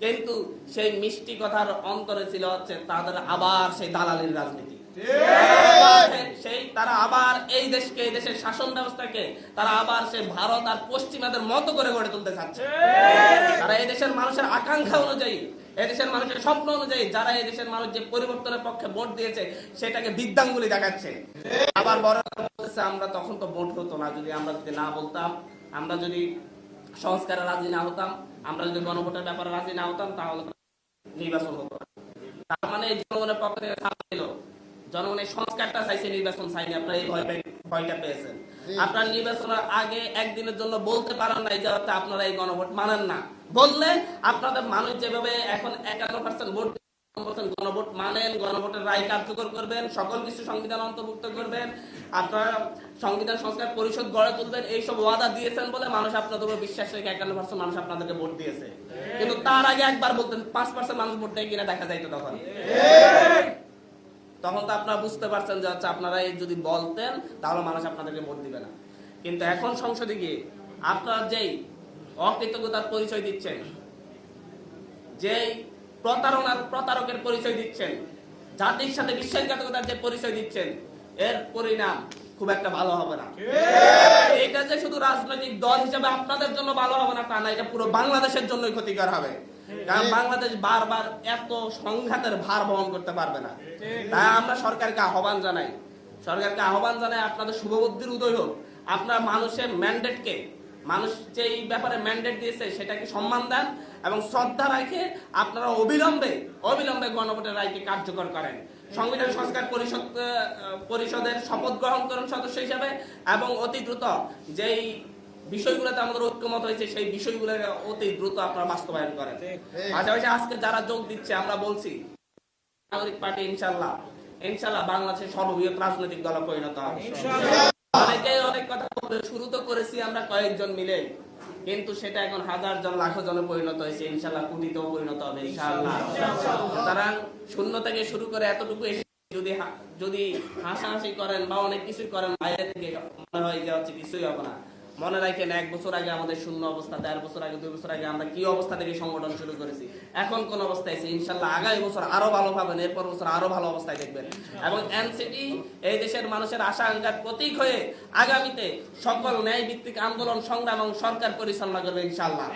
কিন্তু সেই মিষ্টি কথার অন্তরে ছিল হচ্ছে তাদের আবার সেই দালালির রাজনীতি। তারা আবার এই দেশকে, এই দেশের শাসন ব্যবস্থাকে তারা আবার সে ভারত আর পশ্চিমাদের মতো করে গড়ে তুলতে চাচ্ছে। তারা এই দেশের মানুষের আকাঙ্ক্ষা অনুযায়ী, এই দেশের মানুষের স্বপ্ন অনুযায়ী, যারা এই দেশের মানুষ যে পরিবর্তনের পক্ষে ভোট দিয়েছে সেটাকে বিদ্যাঙ্গুলি দেখাচ্ছে। আবার বড় বলতেছে আমরা তখন তো ভোট হতো না, আমরা যদি না বলতাম, আমরা যদি সংস্কারে রাজি না হতাম, আমরা যদি গণভোটের ব্যাপারে রাজি না হতাম, তাহলে নির্বাচন হতো না। তার মানে জনগণের পক্ষ থেকে জনগণের সংস্কারটা চাইছে, নির্বাচন চাইনি। আপনারা এই ভয়টা পেয়েছেন। আপনার নির্বাচনের আগে একদিনের জন্য বলতে পারেন না যে আপনারা এই গণভোট মানেন না। বললে আপনাদের মানুষ যেভাবে এখন 51% ভোট গণভোট মানেন, গণভোটের রায় কার্যকর করবেন, সকল কিছু সংবিধান অন্তর্ভুক্ত করবেন, আপনারা সংবিধান সংস্কার পরিষদ গড়ে তুলবেন, এইসব ওয়াদা দিয়েছেন বলে মানুষ আপনাদের উপর বিশ্বাস রেখে 51% মানুষ আপনাদেরকে ভোট দিয়েছে। কিন্তু তার আগে একবার বলতেন 5% মানুষ ভোট দেয় কিনা দেখা যাইতো। তখন তো আপনারা বুঝতে পারছেন যে আপনারা যদি বলতেন তাহলে মানুষ আপনাদেরকে ভোট দিবে না। কিন্তু এখন সংসদে গিয়ে আপনারা যেই অকৃতজ্ঞতার পরিচয় দিচ্ছেন, যেই প্রতারকের পরিচয় দিচ্ছেন, জাতির সাথে বিশ্বাসঘাতকতার যে পরিচয় দিচ্ছেন, এর পরিণাম খুব একটা ভালো হবে না। এটা যে শুধু রাজনৈতিক দল হিসেবে আপনাদের জন্য ভালো হবে না তা না, এটা পুরো বাংলাদেশের জন্যই ক্ষতিকর হবে। কারণ বাংলাদেশ বারবার এত সংঘাতের ভার বহন করতে পারবে না। তাই আমরা সরকারকে আহ্বান জানাই, আপনাদের শুভবুদ্ধির উদয় হোক। আপনার মানুষের ম্যান্ডেটকে, মানুষ যে এই ব্যাপারে ম্যান্ডেট দিয়েছে সেটাকে সম্মান দেন এবং শ্রদ্ধা রাখে আপনারা অবিলম্বে গণভোটের রায়কে কার্যকর করেন। সংবিধান সংস্কার পরিষদের শপথ গ্রহণ করেন সদস্য হিসেবে এবং অতি দ্রুত যেই বিষয়গুলোতে আমাদের ঐক্যমত হয়েছে সেই বিষয়গুলো অতি দ্রুত আপনারা বাস্তবায়ন করেন। পাশাপাশি আজকে যারা যোগ দিচ্ছে, আমরা বলছি নাগরিক পার্টি ইনশাল্লাহ বাংলাদেশের সর্ববৃহৎ রাজনৈতিক দলে পরিণত হবে। অনেকেই অনেক কথা বলবে, শুরু তো করেছি আমরা কয়েকজন মিলে, কিন্তু সেটা এখন হাজার জন লাখো জনে পরিণত হয়েছে, ইনশাল্লাহ কোটিতেও পরিণত হবে ইনশাআল্লাহ। সুতরাং শূন্য থেকে শুরু করে এতটুকু এসে যদি হাসাহাসি করেন বা অনেক কিছুই করেন, বাইরে থেকে মনে হয় যে কিছুই হবে না। মনে রাখেন 1 বছর আগে আমাদের শূন্য অবস্থা, 1.5 বছর আগে, 2 বছর আগে আমরা কি অবস্থা থেকে সংগঠন শুরু করেছি, এখন কোন অবস্থায় আছে। ইনশাল্লাহ আগামী বছর আরো ভালো পাবেন, এরপর বছর আরো ভালো অবস্থায় দেখবেন। এবং এনসিপি এই দেশের মানুষের আশা আকাঙ্ক্ষার প্রতীক হয়ে আগামীতে সকল ন্যায় ভিত্তিক আন্দোলন, সংগ্রাম এবং সরকার পরিচালনা করবে ইনশাল্লাহ।